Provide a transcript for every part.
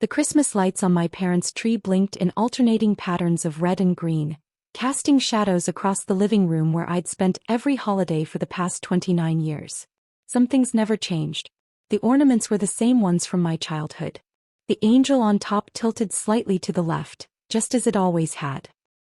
The Christmas lights on my parents' tree blinked in alternating patterns of red and green, casting shadows across the living room where I'd spent every holiday for the past 29 years. Some things never changed. The ornaments were the same ones from my childhood. The angel on top tilted slightly to the left, just as it always had.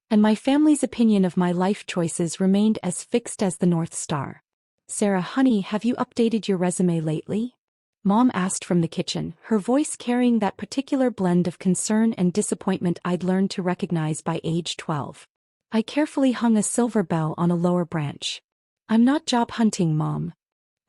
And my family's opinion of my life choices remained as fixed as the North Star. "Sarah, honey, have you updated your resume lately?" Mom asked from the kitchen, her voice carrying that particular blend of concern and disappointment I'd learned to recognize by age 12. I carefully hung a silver bell on a lower branch. "I'm not job hunting, Mom."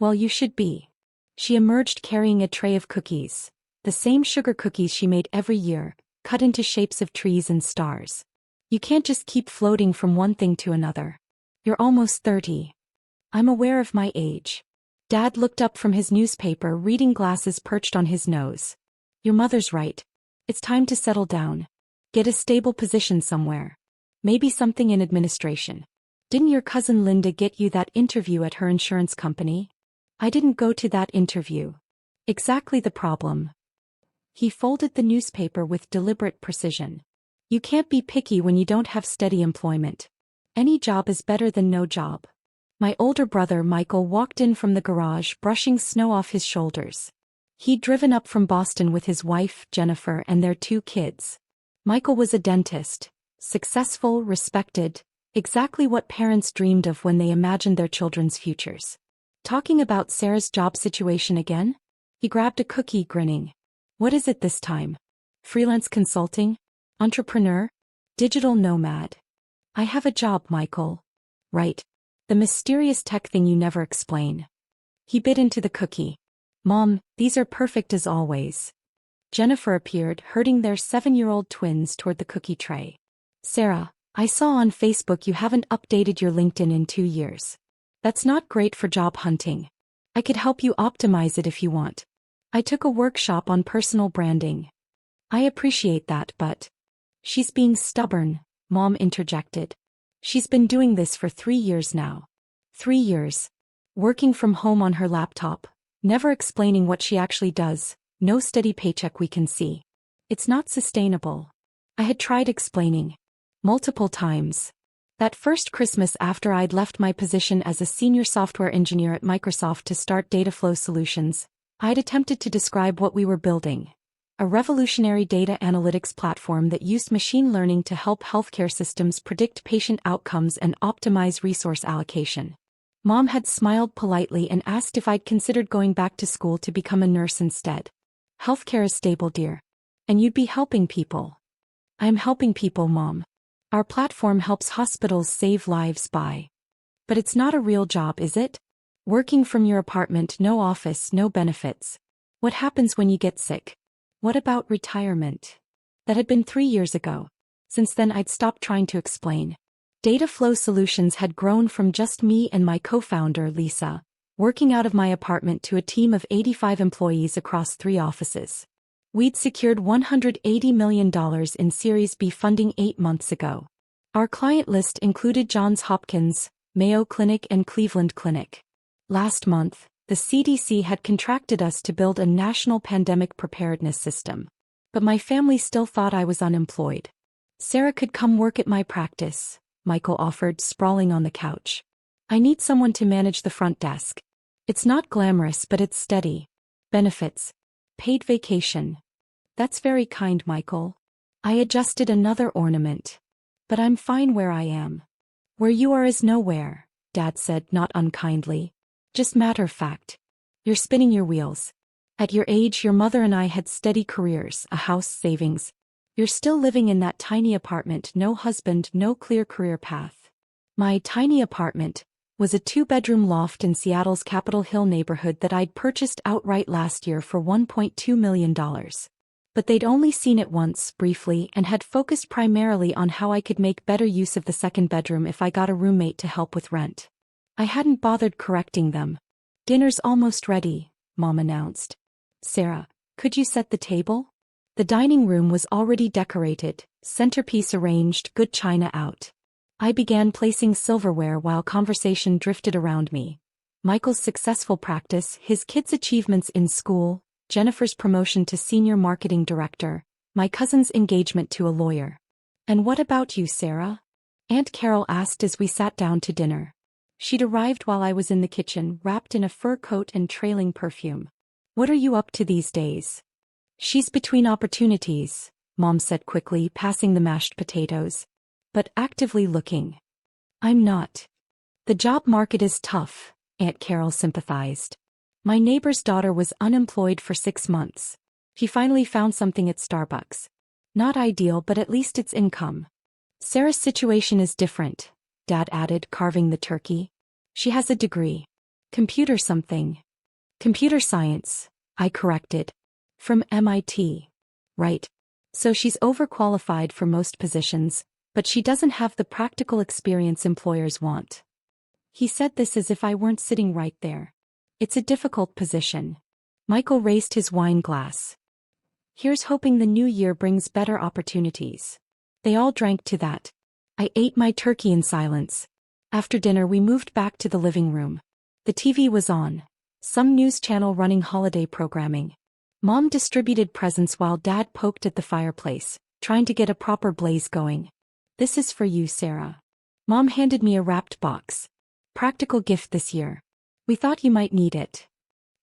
"Well, you should be." She emerged carrying a tray of cookies, the same sugar cookies she made every year, cut into shapes of trees and stars. "You can't just keep floating from one thing to another. You're almost 30. "I'm aware of my age." Dad looked up from his newspaper, reading glasses perched on his nose. "Your mother's right. It's time to settle down. Get a stable position somewhere. Maybe something in administration. Didn't your cousin Linda get you that interview at her insurance company?" "I didn't go to that interview." "Exactly the problem." He folded the newspaper with deliberate precision. "You can't be picky when you don't have steady employment. Any job is better than no job." My older brother Michael walked in from the garage, brushing snow off his shoulders. He'd driven up from Boston with his wife, Jennifer, and their 2 kids. Michael was a dentist, successful, respected, exactly what parents dreamed of when they imagined their children's futures. "Talking about Sarah's job situation again?" He grabbed a cookie, grinning. "What is it this time? Freelance consulting? Entrepreneur? Digital nomad?" "I have a job, Michael." "Right. The mysterious tech thing you never explain." He bit into the cookie. "Mom, these are perfect as always." Jennifer appeared, herding their 7-year-old twins toward the cookie tray. "Sarah, I saw on Facebook you haven't updated your LinkedIn in 2 years. That's not great for job hunting. I could help you optimize it if you want. I took a workshop on personal branding." "I appreciate that, but..." "She's being stubborn," Mom interjected. "She's been doing this for 3 years now. 3 years. Working from home on her laptop, never explaining what she actually does, no steady paycheck we can see. It's not sustainable." I had tried explaining. Multiple times. That first Christmas after I'd left my position as a senior software engineer at Microsoft to start Dataflow Solutions, I'd attempted to describe what we were building. A revolutionary data analytics platform that used machine learning to help healthcare systems predict patient outcomes and optimize resource allocation. Mom had smiled politely and asked if I'd considered going back to school to become a nurse instead. "Healthcare is stable, dear. And you'd be helping people." "I'm helping people, Mom. Our platform helps hospitals save lives by..." "But it's not a real job, is it? Working from your apartment, no office, no benefits. What happens when you get sick? What about retirement?" That had been 3 years ago. Since then I'd stopped trying to explain. Dataflow Solutions had grown from just me and my co-founder, Lisa, working out of my apartment to a team of 85 employees across 3 offices. We'd secured $180 million in Series B funding 8 months ago. Our client list included Johns Hopkins, Mayo Clinic, and Cleveland Clinic. Last month, the CDC had contracted us to build a national pandemic preparedness system. But my family still thought I was unemployed. "Sarah could come work at my practice," Michael offered, sprawling on the couch. "I need someone to manage the front desk. It's not glamorous, but it's steady. Benefits. Paid vacation." "That's very kind, Michael." I adjusted another ornament. "But I'm fine where I am." "Where you are is nowhere," Dad said, not unkindly. "Just matter of fact. You're spinning your wheels. At your age, your mother and I had steady careers, a house, savings. You're still living in that tiny apartment, no husband, no clear career path." My tiny apartment was a 2-bedroom loft in Seattle's Capitol Hill neighborhood that I'd purchased outright last year for $1.2 million. But they'd only seen it once, briefly, and had focused primarily on how I could make better use of the 2nd bedroom if I got a roommate to help with rent. I hadn't bothered correcting them. "Dinner's almost ready," Mom announced. "Sarah, could you set the table?" The dining room was already decorated, centerpiece arranged, good china out. I began placing silverware while conversation drifted around me. Michael's successful practice, his kids' achievements in school, Jennifer's promotion to senior marketing director, my cousin's engagement to a lawyer. And what about you, Sarah? Aunt Carol asked as we sat down to dinner. She'd arrived while I was in the kitchen, wrapped in a fur coat and trailing perfume. What are you up to these days? She's between opportunities, Mom said quickly, passing the mashed potatoes. But actively looking. I'm not. The job market is tough, Aunt Carol sympathized. My neighbor's daughter was unemployed for 6 months. She finally found something at Starbucks. Not ideal, but at least it's income. Sarah's situation is different, Dad added, carving the turkey. She has a degree. Computer something. Computer science, I corrected. From MIT. Right. So she's overqualified for most positions, but she doesn't have the practical experience employers want. He said this as if I weren't sitting right there. It's a difficult position. Michael raised his wine glass. Here's hoping the new year brings better opportunities. They all drank to that. I ate my turkey in silence. After dinner we moved back to the living room. The TV was on. Some news channel running holiday programming. Mom distributed presents while Dad poked at the fireplace, trying to get a proper blaze going. This is for you, Sarah. Mom handed me a wrapped box. Practical gift this year. We thought you might need it.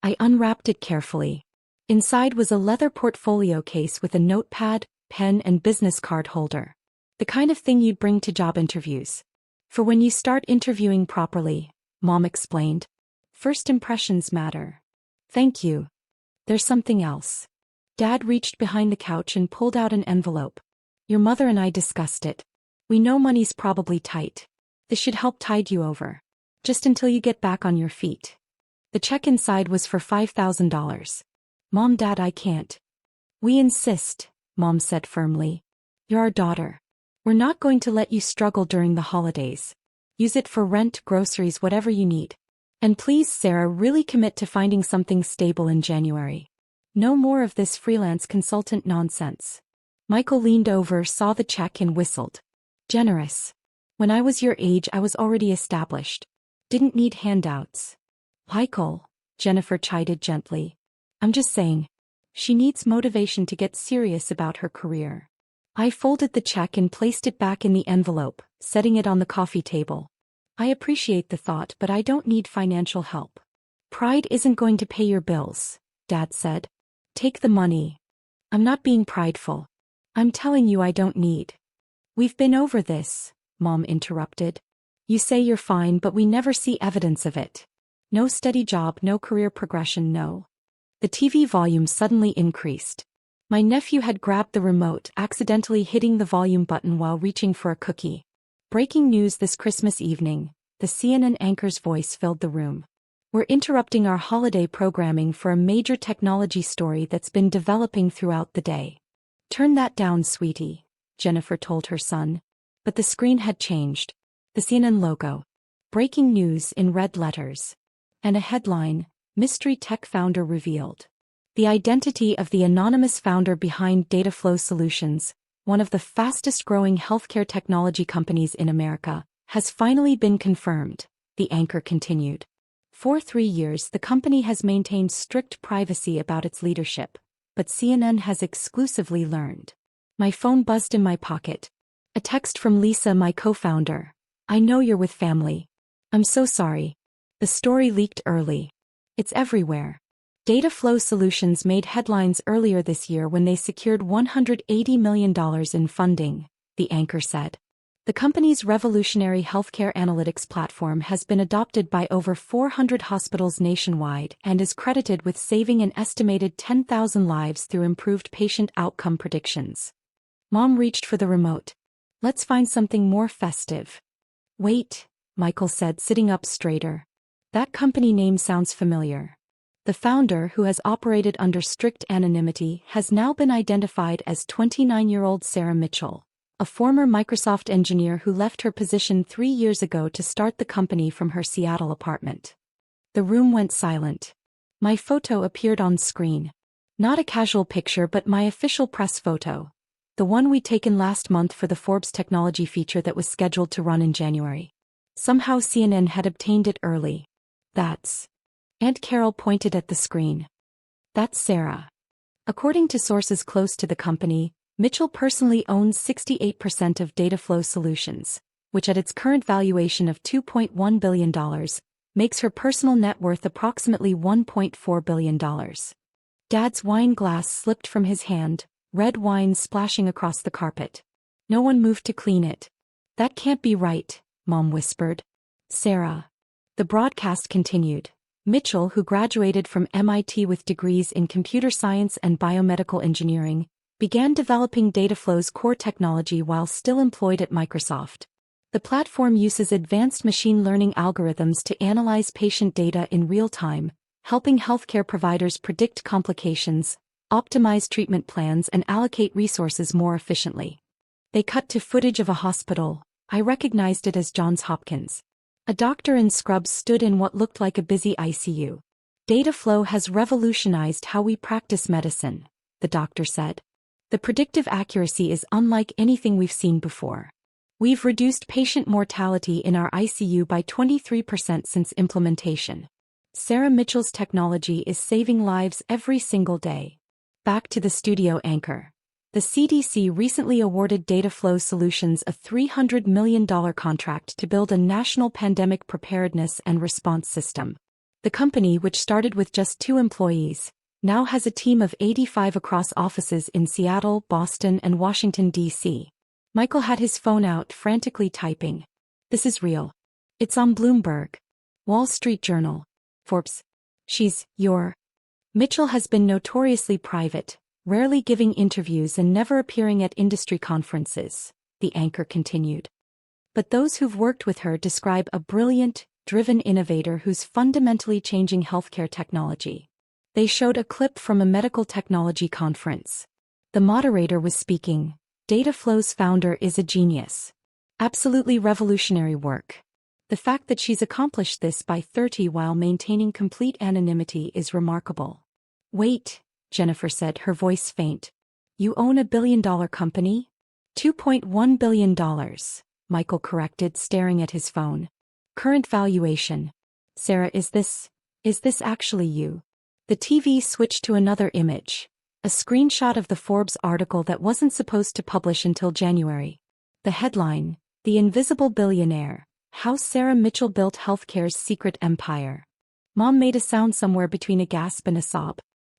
I unwrapped it carefully. Inside was a leather portfolio case with a notepad, pen and business card holder. The kind of thing you'd bring to job interviews. For when you start interviewing properly, Mom explained. First impressions matter. Thank you. There's something else. Dad reached behind the couch and pulled out an envelope. Your mother and I discussed it. We know money's probably tight. This should help tide you over. Just until you get back on your feet. The check inside was for $5,000. Mom, Dad, I can't. We insist, Mom said firmly. You're our daughter. We're not going to let you struggle during the holidays. Use it for rent, groceries, whatever you need. And please, Sarah, really commit to finding something stable in January. No more of this freelance consultant nonsense. Michael leaned over, saw the check and whistled. Generous. When I was your age, I was already established. Didn't need handouts. Michael, Jennifer chided gently. I'm just saying. She needs motivation to get serious about her career. I folded the check and placed it back in the envelope, setting it on the coffee table. I appreciate the thought, but I don't need financial help. Pride isn't going to pay your bills, Dad said. Take the money. I'm not being prideful. I'm telling you I don't need. We've been over this, Mom interrupted. You say you're fine, but we never see evidence of it. No steady job, no career progression, no. The TV volume suddenly increased. My nephew had grabbed the remote, accidentally hitting the volume button while reaching for a cookie. Breaking news this Christmas evening, the CNN anchor's voice filled the room. We're interrupting our holiday programming for a major technology story that's been developing throughout the day. Turn that down, sweetie, Jennifer told her son. But the screen had changed. The CNN logo. Breaking news in red letters. And a headline, Mystery Tech Founder Revealed. The identity of the anonymous founder behind Dataflow Solutions, one of the fastest-growing healthcare technology companies in America, has finally been confirmed, the anchor continued. For 3 years the company has maintained strict privacy about its leadership, but CNN has exclusively learned. My phone buzzed in my pocket. A text from Lisa, my co-founder. I know you're with family. I'm so sorry. The story leaked early. It's everywhere. Dataflow Solutions made headlines earlier this year when they secured $180 million in funding, the anchor said. The company's revolutionary healthcare analytics platform has been adopted by over 400 hospitals nationwide and is credited with saving an estimated 10,000 lives through improved patient outcome predictions. Mom reached for the remote. Let's find something more festive. Wait, Michael said, sitting up straighter. That company name sounds familiar. The founder, who has operated under strict anonymity, has now been identified as 29-year-old Sarah Mitchell, a former Microsoft engineer who left her position 3 years ago to start the company from her Seattle apartment. The room went silent. My photo appeared on screen. Not a casual picture, but my official press photo. The one we'd taken last month for the Forbes technology feature that was scheduled to run in January. Somehow CNN had obtained it early. Aunt Carol pointed at the screen. That's Sarah. According to sources close to the company, Mitchell personally owns 68% of Dataflow Solutions, which at its current valuation of $2.1 billion, makes her personal net worth approximately $1.4 billion. Dad's wine glass slipped from his hand, red wine splashing across the carpet. No one moved to clean it. That can't be right, Mom whispered. Sarah. The broadcast continued. Mitchell, who graduated from MIT with degrees in computer science and biomedical engineering, began developing Dataflow's core technology while still employed at Microsoft. The platform uses advanced machine learning algorithms to analyze patient data in real time, helping healthcare providers predict complications, optimize treatment plans, and allocate resources more efficiently. They cut to footage of a hospital. I recognized it as Johns Hopkins. A doctor in scrubs stood in what looked like a busy ICU. Dataflow has revolutionized how we practice medicine, the doctor said. The predictive accuracy is unlike anything we've seen before. We've reduced patient mortality in our ICU by 23% since implementation. Sarah Mitchell's technology is saving lives every single day. Back to the studio anchor. The CDC recently awarded Dataflow Solutions a $300 million contract to build a national pandemic preparedness and response system. The company, which started with just 2 employees, now has a team of 85 across offices in Seattle, Boston, and Washington, D.C. Michael had his phone out, frantically typing. This is real. It's on Bloomberg, Wall Street Journal, Forbes. Mitchell has been notoriously private, rarely giving interviews and never appearing at industry conferences, the anchor continued. But those who've worked with her describe a brilliant, driven innovator who's fundamentally changing healthcare technology. They showed a clip from a medical technology conference. The moderator was speaking. Dataflow's founder is a genius. Absolutely revolutionary work. The fact that she's accomplished this by 30 while maintaining complete anonymity is remarkable. Wait, Jennifer said, her voice faint. You own a billion-dollar company? $2.1 billion, Michael corrected, staring at his phone. Current valuation. Sarah, is this actually you? The TV switched to another image. A screenshot of the Forbes article that wasn't supposed to publish until January. The headline, The Invisible Billionaire, How Sarah Mitchell Built Healthcare's Secret Empire. Mom made a sound somewhere between a gasp and a sob.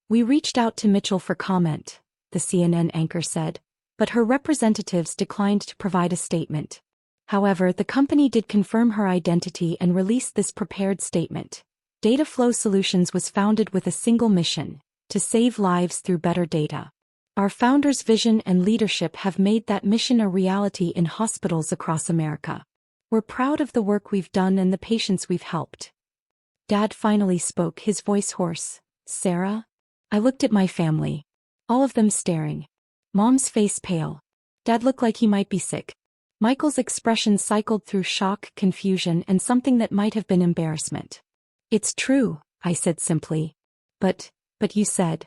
We reached out to Mitchell for comment, the CNN anchor said, but her representatives declined to provide a statement. However, the company did confirm her identity and released this prepared statement. Dataflow Solutions was founded with a single mission: to save lives through better data. Our founder's vision and leadership have made that mission a reality in hospitals across America. We're proud of the work we've done and the patients we've helped. Dad finally spoke, his voice hoarse. Sarah? I looked at my family. All of them staring. Mom's face pale. Dad looked like he might be sick. Michael's expression cycled through shock, confusion, and something that might have been embarrassment. It's true, I said simply. But you said.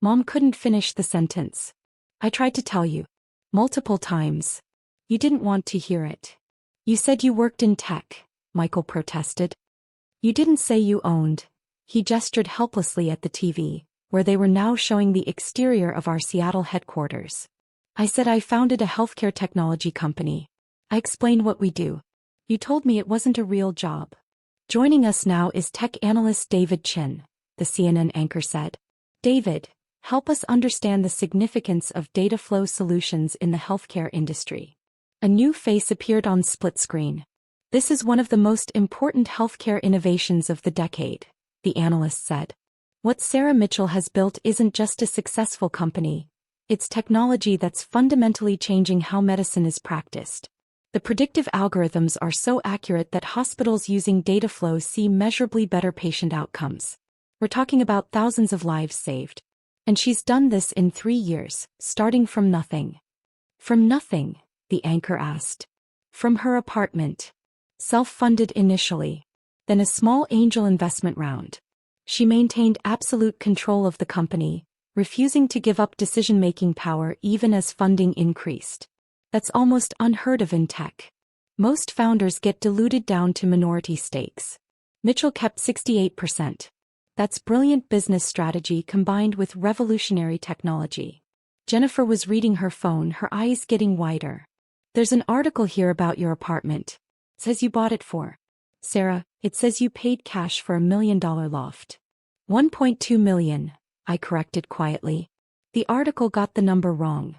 Mom couldn't finish the sentence. I tried to tell you. Multiple times. You didn't want to hear it. You said you worked in tech, Michael protested. You didn't say you owned. He gestured helplessly at the TV, where they were now showing the exterior of our Seattle headquarters. I said I founded a healthcare technology company. I explained what we do. You told me it wasn't a real job. Joining us now is tech analyst David Chin, the CNN anchor said. David, help us understand the significance of Dataflow Solutions in the healthcare industry. A new face appeared on split screen. This is one of the most important healthcare innovations of the decade, the analyst said. What Sarah Mitchell has built isn't just a successful company. It's technology that's fundamentally changing how medicine is practiced. The predictive algorithms are so accurate that hospitals using Dataflow see measurably better patient outcomes. We're talking about thousands of lives saved. And she's done this in 3 years, starting from nothing. From nothing, the anchor asked. From her apartment. Self-funded initially. Then a small angel investment round. She maintained absolute control of the company, refusing to give up decision-making power even as funding increased. That's almost unheard of in tech. Most founders get diluted down to minority stakes. Mitchell kept 68%. That's brilliant business strategy combined with revolutionary technology. Jennifer was reading her phone, her eyes getting wider. There's an article here about your apartment. It says you bought it for. Sarah, it says you paid cash for $1 million loft. 1.2 million, I corrected quietly. The article got the number wrong.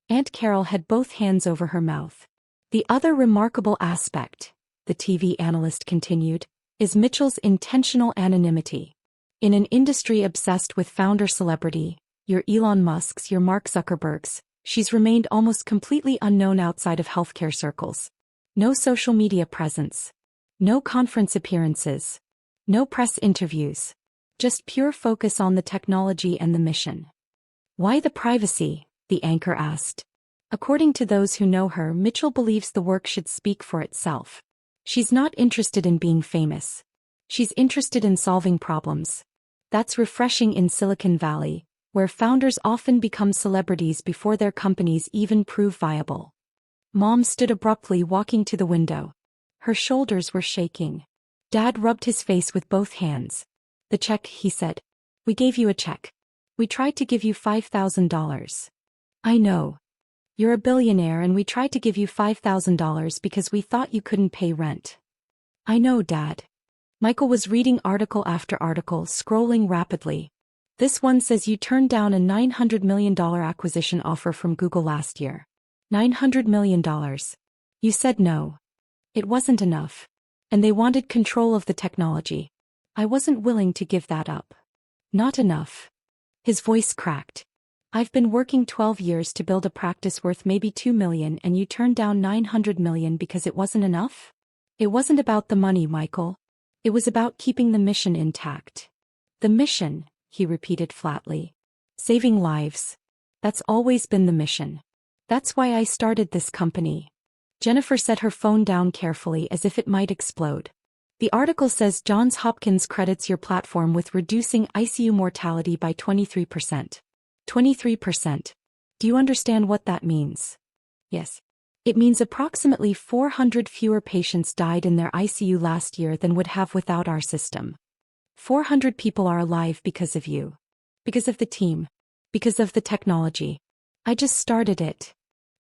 Aunt Carol had both hands over her mouth. The other remarkable aspect, the TV analyst continued, is Mitchell's intentional anonymity. In an industry obsessed with founder celebrity, your Elon Musks, your Mark Zuckerbergs, she's remained almost completely unknown outside of healthcare circles. No social media presence. No conference appearances. No press interviews. Just pure focus on the technology and the mission. Why the privacy? The anchor asked. According to those who know her, Mitchell believes the work should speak for itself. She's not interested in being famous. She's interested in solving problems. That's refreshing in Silicon Valley, where founders often become celebrities before their companies even prove viable. Mom stood abruptly, walking to the window. Her shoulders were shaking. Dad rubbed his face with both hands. The check, he said. We gave you a check. We tried to give you $5,000. I know. You're a billionaire and we tried to give you $5,000 because we thought you couldn't pay rent. I know, Dad. Michael was reading article after article, scrolling rapidly. This one says you turned down a $900 million acquisition offer from Google last year. $900 million. You said no. It wasn't enough. And they wanted control of the technology. I wasn't willing to give that up. Not enough. His voice cracked. I've been working 12 years to build a practice worth maybe $2 million and you turned down $900 million because it wasn't enough? It wasn't about the money, Michael. It was about keeping the mission intact. The mission, he repeated flatly. Saving lives. That's always been the mission. That's why I started this company. Jennifer set her phone down carefully as if it might explode. The article says Johns Hopkins credits your platform with reducing ICU mortality by 23%. 23%. Do you understand what that means? Yes. It means approximately 400 fewer patients died in their ICU last year than would have without our system. 400 people are alive because of you. Because of the team. Because of the technology. I just started it.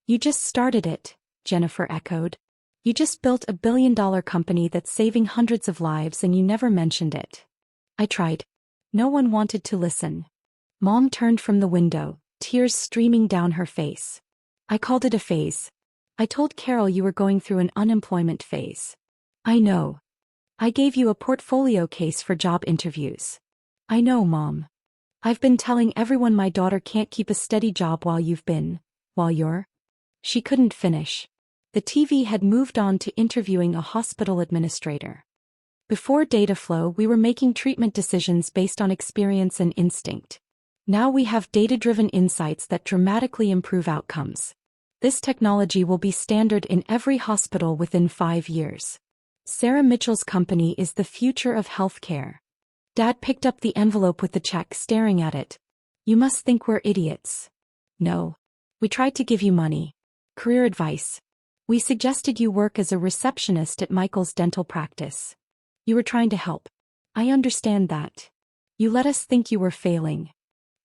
You just started it, Jennifer echoed. You just built a billion-dollar company that's saving hundreds of lives and you never mentioned it. I tried. No one wanted to listen. Mom turned from the window, tears streaming down her face. I called it a phase. I told Carol you were going through an unemployment phase. I know. I gave you a portfolio case for job interviews. I know, Mom. I've been telling everyone my daughter can't keep a steady job while you're. She couldn't finish. The TV had moved on to interviewing a hospital administrator. Before data flow, we were making treatment decisions based on experience and instinct. Now we have data-driven insights that dramatically improve outcomes. This technology will be standard in every hospital within 5 years. Sarah Mitchell's company is the future of healthcare. Dad picked up the envelope with the check, staring at it. You must think we're idiots. No. We tried to give you money. Career advice. We suggested you work as a receptionist at Michael's dental practice. You were trying to help. I understand that. You let us think you were failing.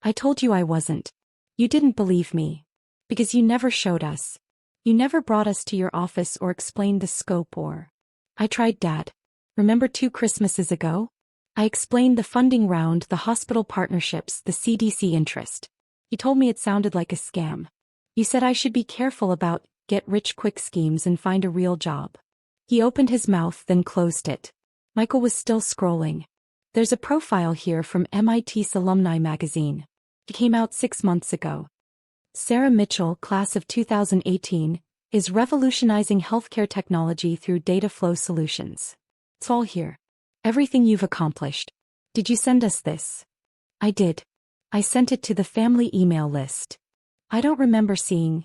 I told you I wasn't. You didn't believe me. Because you never showed us. You never brought us to your office or explained the scope or. I tried, Dad. Remember 2 Christmases ago? I explained the funding round, the hospital partnerships, the CDC interest. You told me it sounded like a scam. You said I should be careful about get-rich-quick schemes and find a real job. He opened his mouth, then closed it. Michael was still scrolling. There's a profile here from MIT's Alumni magazine. It came out 6 months ago. Sarah Mitchell, class of 2018, is revolutionizing healthcare technology through data flow solutions. It's all here. Everything you've accomplished. Did you send us this? I did. I sent it to the family email list. I don't remember seeing.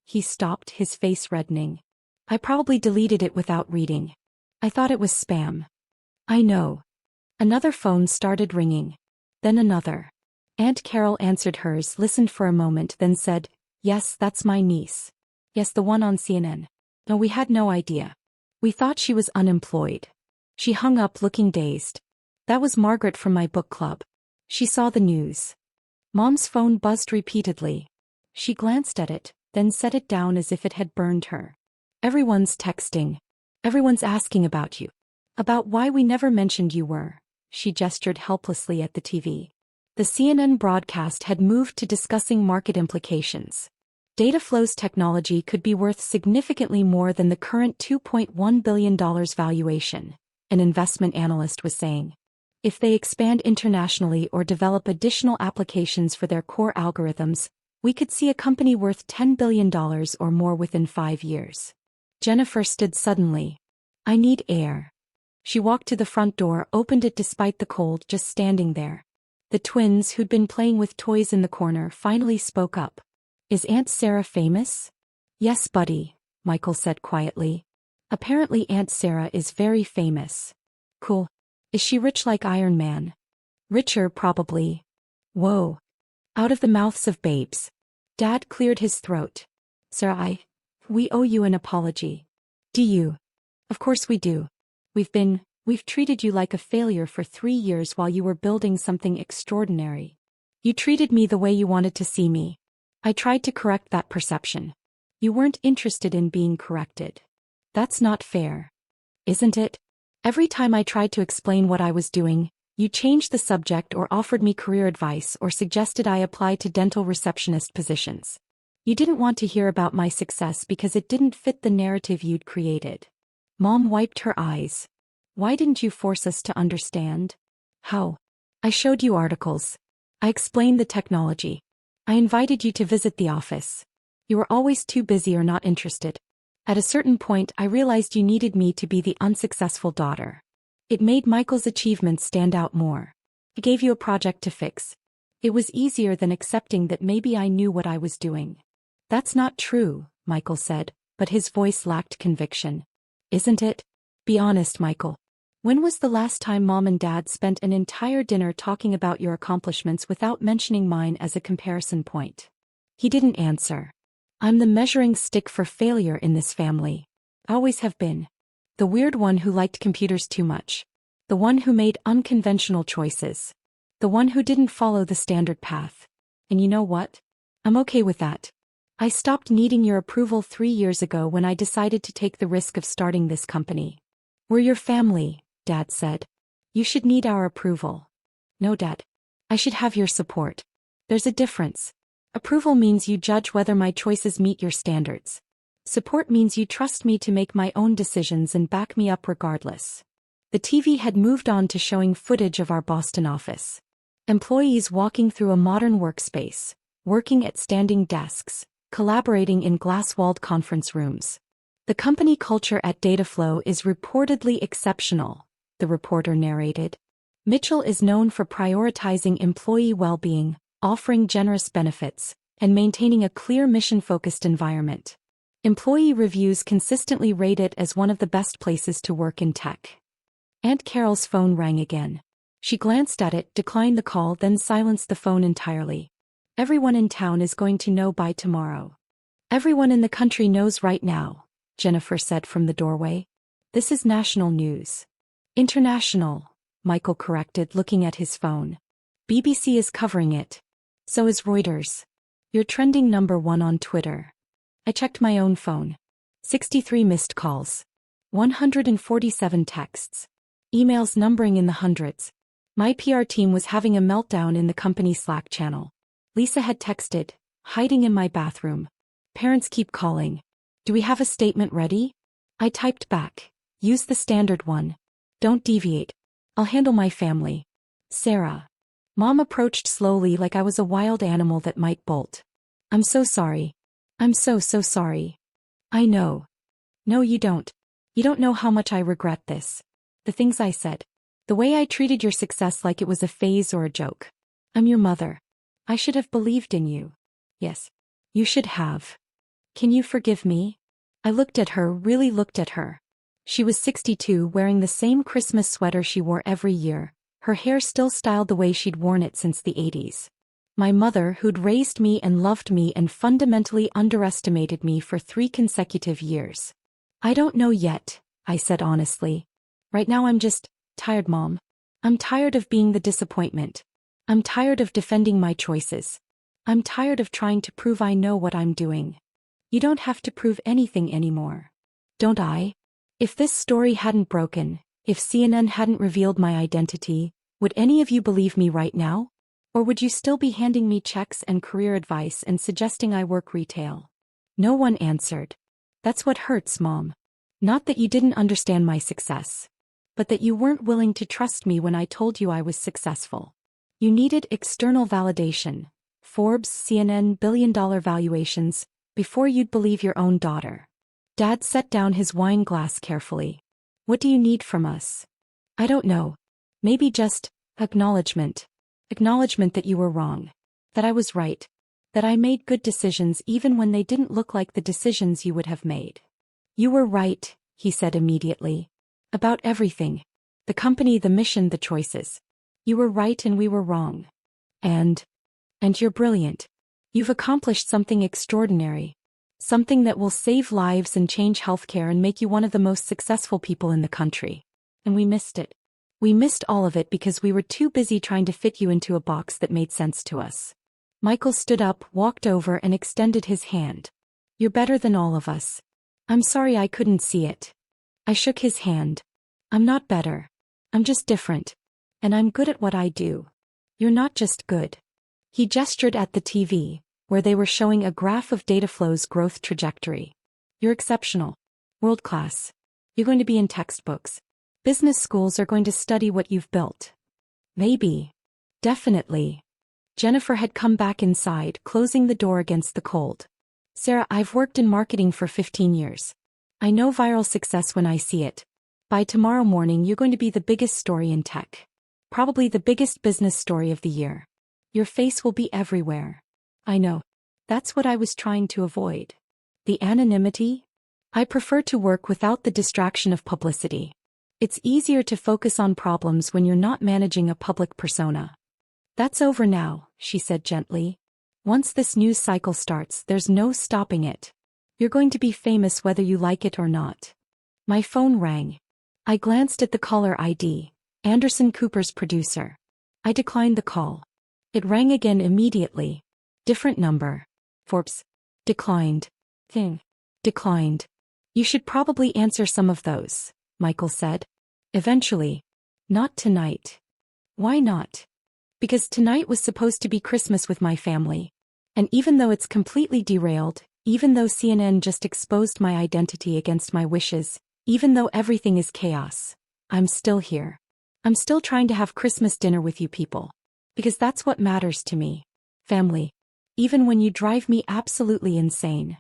He stopped, his face reddening. I probably deleted it without reading. I thought it was spam. I know. Another phone started ringing. Then another. Aunt Carol answered hers, listened for a moment, then said, Yes, that's my niece. Yes, the one on CNN. No, we had no idea. We thought she was unemployed. She hung up looking dazed. That was Margaret from my book club. She saw the news. Mom's phone buzzed repeatedly. She glanced at it, then set it down as if it had burned her. Everyone's texting. Everyone's asking about you. About why we never mentioned you were. She gestured helplessly at the TV. The CNN broadcast had moved to discussing market implications. Dataflow's technology could be worth significantly more than the current $2.1 billion valuation, an investment analyst was saying. If they expand internationally or develop additional applications for their core algorithms, we could see a company worth $10 billion or more within 5 years. Jennifer stood suddenly. I need air. She walked to the front door, opened it despite the cold, just standing there. The twins, who'd been playing with toys in the corner, finally spoke up. Is Aunt Sarah famous? Yes, buddy, Michael said quietly. Apparently Aunt Sarah is very famous. Cool. Is she rich like Iron Man? Richer, probably. Whoa. Out of the mouths of babes. Dad cleared his throat. Sarah, we owe you an apology. Do you? Of course we do. We've treated you like a failure for 3 years while you were building something extraordinary. You treated me the way you wanted to see me. I tried to correct that perception. You weren't interested in being corrected. That's not fair. Isn't it? Every time I tried to explain what I was doing, you changed the subject or offered me career advice or suggested I apply to dental receptionist positions. You didn't want to hear about my success because it didn't fit the narrative you'd created. Mom wiped her eyes. Why didn't you force us to understand? How? I showed you articles. I explained the technology. I invited you to visit the office. You were always too busy or not interested. At a certain point, I realized you needed me to be the unsuccessful daughter. It made Michael's achievements stand out more. He gave you a project to fix. It was easier than accepting that maybe I knew what I was doing. That's not true, Michael said, but his voice lacked conviction. Isn't it? Be honest, Michael. When was the last time Mom and Dad spent an entire dinner talking about your accomplishments without mentioning mine as a comparison point? He didn't answer. I'm the measuring stick for failure in this family. Always have been. The weird one who liked computers too much. The one who made unconventional choices. The one who didn't follow the standard path. And you know what? I'm okay with that. I stopped needing your approval 3 years ago when I decided to take the risk of starting this company. We're your family, Dad said. You should need our approval. No, Dad. I should have your support. There's a difference. Approval means you judge whether my choices meet your standards. Support means you trust me to make my own decisions and back me up regardless. The TV had moved on to showing footage of our Boston office. Employees walking through a modern workspace, working at standing desks, collaborating in glass-walled conference rooms. The company culture at Dataflow is reportedly exceptional, the reporter narrated. Mitchell is known for prioritizing employee well-being, offering generous benefits, and maintaining a clear mission-focused environment. Employee reviews consistently rate it as one of the best places to work in tech. Aunt Carol's phone rang again. She glanced at it, declined the call, then silenced the phone entirely. Everyone in town is going to know by tomorrow. Everyone in the country knows right now, Jennifer said from the doorway. This is national news. International, Michael corrected, looking at his phone. BBC is covering it. So is Reuters. You're trending #1 on Twitter. I checked my own phone. 63 missed calls. 147 texts. Emails numbering in the hundreds. My PR team was having a meltdown in the company Slack channel. Lisa had texted, hiding in my bathroom. Parents keep calling. Do we have a statement ready? I typed back. Use the standard one. Don't deviate. I'll handle my family. Sarah. Mom approached slowly like I was a wild animal that might bolt. I'm so sorry. I'm so sorry. I know. No, you don't. You don't know how much I regret this. The things I said. The way I treated your success like it was a phase or a joke. I'm your mother. I should have believed in you. Yes. You should have. Can you forgive me? I looked at her, really looked at her. She was 62, wearing the same Christmas sweater she wore every year, her hair still styled the way she'd worn it since the 80s. My mother, who'd raised me and loved me and fundamentally underestimated me for 3 consecutive years. I don't know yet, I said honestly. Right now I'm just tired, Mom. I'm tired of being the disappointment. I'm tired of defending my choices. I'm tired of trying to prove I know what I'm doing. You don't have to prove anything anymore. Don't I? If this story hadn't broken, if CNN hadn't revealed my identity, would any of you believe me right now? Or would you still be handing me checks and career advice and suggesting I work retail? No one answered. That's what hurts, Mom. Not that you didn't understand my success, but that you weren't willing to trust me when I told you I was successful. You needed external validation, Forbes, CNN billion-dollar valuations, before you'd believe your own daughter. Dad set down his wine glass carefully. What do you need from us? I don't know. Maybe just acknowledgement. Acknowledgement that you were wrong. That I was right. That I made good decisions even when they didn't look like the decisions you would have made. You were right, he said immediately. About everything. The company, the mission, the choices. You were right and we were wrong. And you're brilliant. You've accomplished something extraordinary. Something that will save lives and change healthcare and make you one of the most successful people in the country. And we missed it. We missed all of it because we were too busy trying to fit you into a box that made sense to us. Michael stood up, walked over and extended his hand. You're better than all of us. I'm sorry I couldn't see it. I shook his hand. I'm not better. I'm just different. And I'm good at what I do. You're not just good. He gestured at the TV, where they were showing a graph of Dataflow's growth trajectory. You're exceptional. World class. You're going to be in textbooks. Business schools are going to study what you've built. Maybe. Definitely. Jennifer had come back inside, closing the door against the cold. Sarah, I've worked in marketing for 15 years. I know viral success when I see it. By tomorrow morning you're going to be the biggest story in tech. Probably the biggest business story of the year. Your face will be everywhere. I know. That's what I was trying to avoid. The anonymity? I prefer to work without the distraction of publicity. It's easier to focus on problems when you're not managing a public persona. That's over now, she said gently. Once this news cycle starts, there's no stopping it. You're going to be famous whether you like it or not. My phone rang. I glanced at the caller ID, Anderson Cooper's producer. I declined the call. It rang again immediately. Different number. Forbes. Declined. Declined. You should probably answer some of those, Michael said. Eventually. Not tonight. Why not? Because tonight was supposed to be Christmas with my family. And even though it's completely derailed, even though CNN just exposed my identity against my wishes, even though everything is chaos, I'm still here. I'm still trying to have Christmas dinner with you people. Because that's what matters to me. Family. Even when you drive me absolutely insane.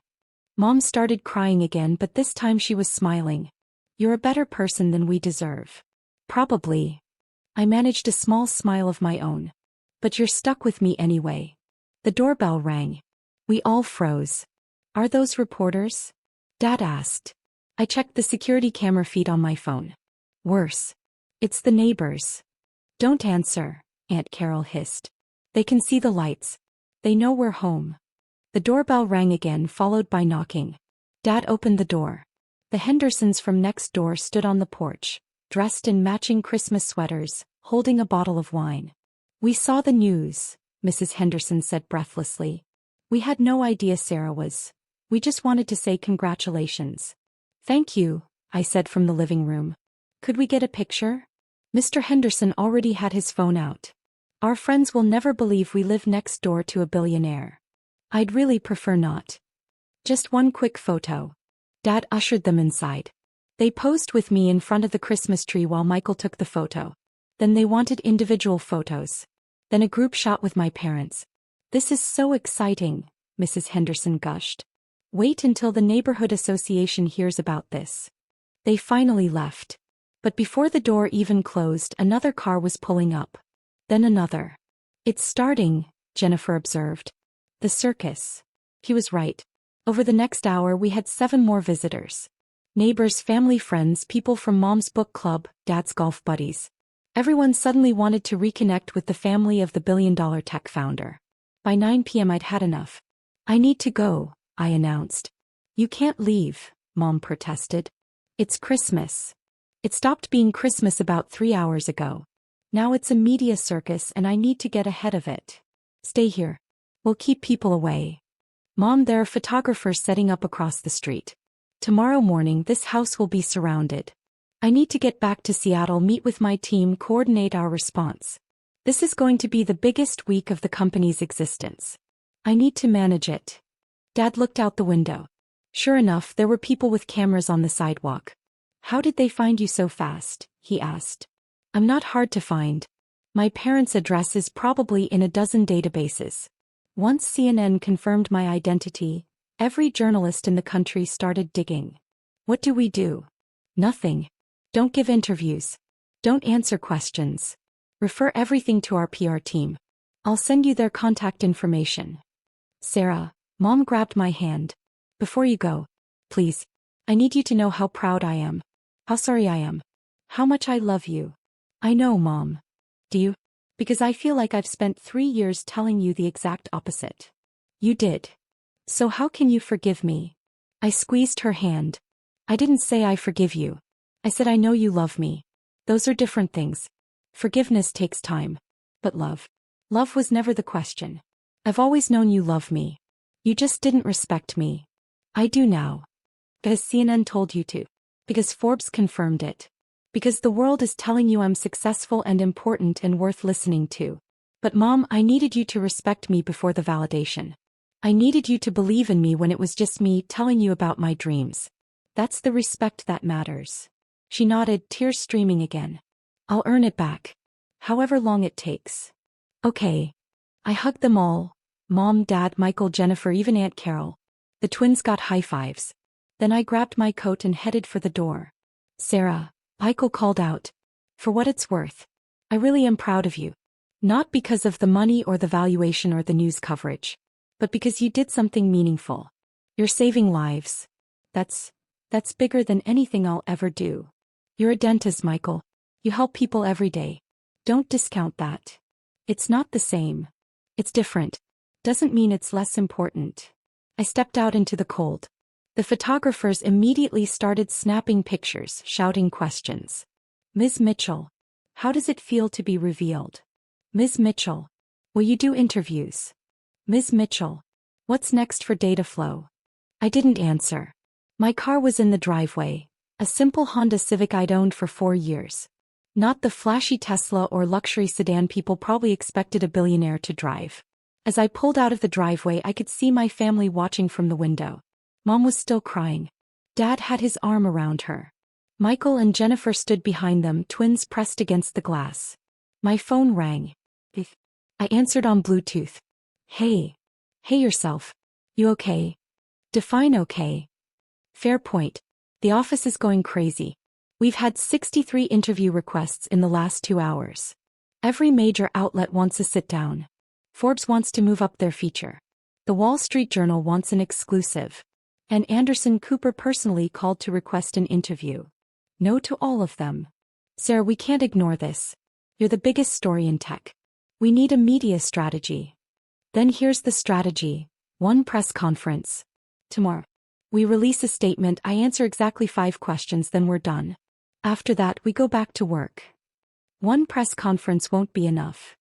Mom started crying again, but this time she was smiling. You're a better person than we deserve. Probably. I managed a small smile of my own. But you're stuck with me anyway. The doorbell rang. We all froze. Are those reporters? Dad asked. I checked the security camera feed on my phone. Worse. It's the neighbors. Don't answer, Aunt Carol hissed. They can see the lights. They know we're home. The doorbell rang again, followed by knocking. Dad opened the door. The Hendersons from next door stood on the porch, dressed in matching Christmas sweaters, holding a bottle of wine. We saw the news, Mrs. Henderson said breathlessly. We had no idea Sarah was. We just wanted to say congratulations. Thank you, I said from the living room. Could we get a picture? Mr. Henderson already had his phone out. Our friends will never believe we live next door to a billionaire. I'd really prefer not. Just one quick photo. Dad ushered them inside. They posed with me in front of the Christmas tree while Michael took the photo. Then they wanted individual photos. Then a group shot with my parents. This is so exciting, Mrs. Henderson gushed. Wait until the neighborhood association hears about this. They finally left. But before the door even closed, another car was pulling up. Then another. It's starting, Jennifer observed. The circus. He was right. Over the next hour we had 7 more visitors. Neighbors, family, friends, people from Mom's book club, Dad's golf buddies. Everyone suddenly wanted to reconnect with the family of the billion-dollar tech founder. By 9 p.m. I'd had enough. I need to go, I announced. You can't leave, Mom protested. It's Christmas. It stopped being Christmas about 3 hours ago. Now it's a media circus and I need to get ahead of it. Stay here. We'll keep people away. Mom, there are photographers setting up across the street. Tomorrow morning this house will be surrounded. I need to get back to Seattle, meet with my team, coordinate our response. This is going to be the biggest week of the company's existence. I need to manage it. Dad looked out the window. Sure enough, there were people with cameras on the sidewalk. How did they find you so fast? He asked. I'm not hard to find. My parents' address is probably in a dozen databases. Once CNN confirmed my identity, every journalist in the country started digging. What do we do? Nothing. Don't give interviews. Don't answer questions. Refer everything to our PR team. I'll send you their contact information. Sarah, Mom grabbed my hand. Before you go, please, I need you to know how proud I am. How sorry I am. How much I love you. I know, Mom. Do you? Because I feel like I've spent 3 years telling you the exact opposite. You did. So how can you forgive me? I squeezed her hand. I didn't say I forgive you. I said I know you love me. Those are different things. Forgiveness takes time. But love. Love was never the question. I've always known you love me. You just didn't respect me. I do now. Because CNN told you to. Because Forbes confirmed it. Because the world is telling you I'm successful and important and worth listening to. But Mom, I needed you to respect me before the validation. I needed you to believe in me when it was just me telling you about my dreams. That's the respect that matters. She nodded, tears streaming again. I'll earn it back. However long it takes. Okay. I hugged them all. Mom, Dad, Michael, Jennifer, even Aunt Carol. The twins got high fives. Then I grabbed my coat and headed for the door. Sarah, Michael called out. For what it's worth. I really am proud of you. Not because of the money or the valuation or the news coverage. But because you did something meaningful. You're saving lives. That's bigger than anything I'll ever do. You're a dentist, Michael. You help people every day. Don't discount that. It's not the same. It's different. Doesn't mean it's less important. I stepped out into the cold. The photographers immediately started snapping pictures, shouting questions. Ms. Mitchell, how does it feel to be revealed? Ms. Mitchell, will you do interviews? Ms. Mitchell, what's next for data flow? I didn't answer. My car was in the driveway, a simple Honda Civic I'd owned for 4 years. Not the flashy Tesla or luxury sedan people probably expected a billionaire to drive. As I pulled out of the driveway, I could see my family watching from the window. Mom was still crying. Dad had his arm around her. Michael and Jennifer stood behind them, twins pressed against the glass. My phone rang. I answered on Bluetooth. Hey. Hey yourself. You okay? Define okay. Fair point. The office is going crazy. We've had 63 interview requests in the last 2 hours. Every major outlet wants a sit-down. Forbes wants to move up their feature. The Wall Street Journal wants an exclusive. And Anderson Cooper personally called to request an interview. No to all of them. Sarah, we can't ignore this. You're the biggest story in tech. We need a media strategy. Then here's the strategy. 1 press conference. Tomorrow. We release a statement, I answer exactly 5 questions, then we're done. After that, we go back to work. 1 press conference won't be enough.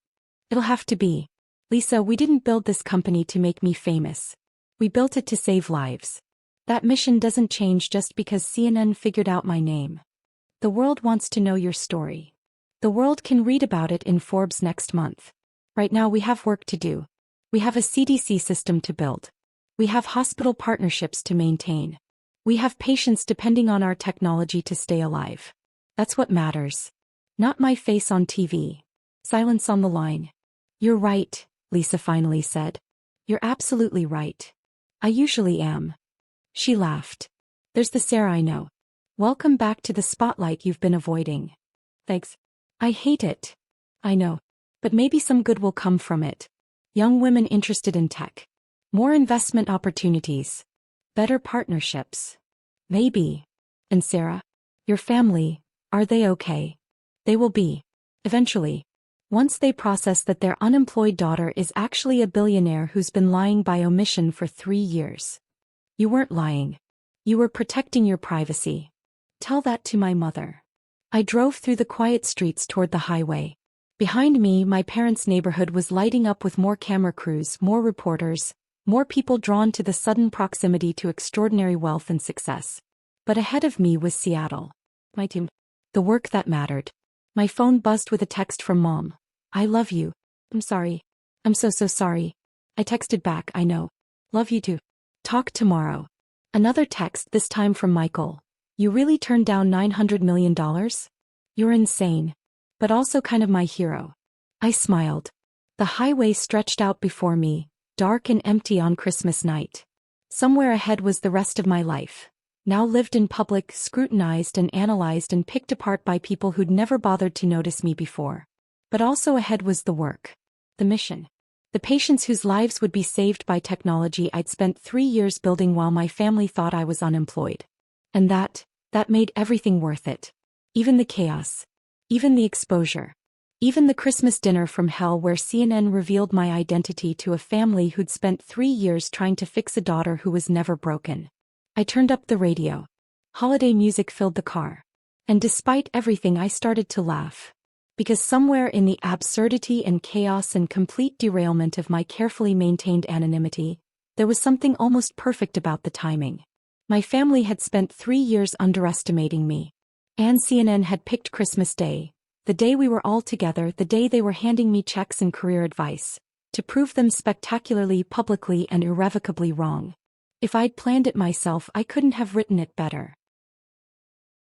It'll have to be. Lisa, we didn't build this company to make me famous. We built it to save lives. That mission doesn't change just because CNN figured out my name. The world wants to know your story. The world can read about it in Forbes next month. Right now we have work to do. We have a CDC system to build. We have hospital partnerships to maintain. We have patients depending on our technology to stay alive. That's what matters. Not my face on TV. Silence on the line. You're right, Lisa finally said. You're absolutely right. I usually am. She laughed. There's the Sarah I know. Welcome back to the spotlight you've been avoiding. Thanks. I hate it. I know. But maybe some good will come from it. Young women interested in tech. More investment opportunities. Better partnerships. Maybe. And Sarah? Your family, are they okay? They will be. Eventually. Once they process that their unemployed daughter is actually a billionaire who's been lying by omission for 3 years. You weren't lying. You were protecting your privacy. Tell that to my mother. I drove through the quiet streets toward the highway. Behind me, my parents' neighborhood was lighting up with more camera crews, more reporters, more people drawn to the sudden proximity to extraordinary wealth and success. But ahead of me was Seattle. My team. The work that mattered. My phone buzzed with a text from Mom. I love you. I'm sorry. I'm so sorry. I texted back, I know. Love you too. Talk tomorrow. Another text, this time from Michael. You really turned down $900 million? You're insane. But also kind of my hero. I smiled. The highway stretched out before me, dark and empty on Christmas night. Somewhere ahead was the rest of my life. Now lived in public, scrutinized and analyzed and picked apart by people who'd never bothered to notice me before. But also ahead was the work. The mission. The patients whose lives would be saved by technology I'd spent 3 years building while my family thought I was unemployed. And that made everything worth it. Even the chaos. Even the exposure. Even the Christmas dinner from hell where CNN revealed my identity to a family who'd spent 3 years trying to fix a daughter who was never broken. I turned up the radio. Holiday music filled the car. And despite everything, I started to laugh. Because somewhere in the absurdity and chaos and complete derailment of my carefully maintained anonymity, there was something almost perfect about the timing. My family had spent 3 years underestimating me. And CNN had picked Christmas Day, the day we were all together, the day they were handing me checks and career advice, to prove them spectacularly, publicly and irrevocably wrong. If I'd planned it myself, I couldn't have written it better.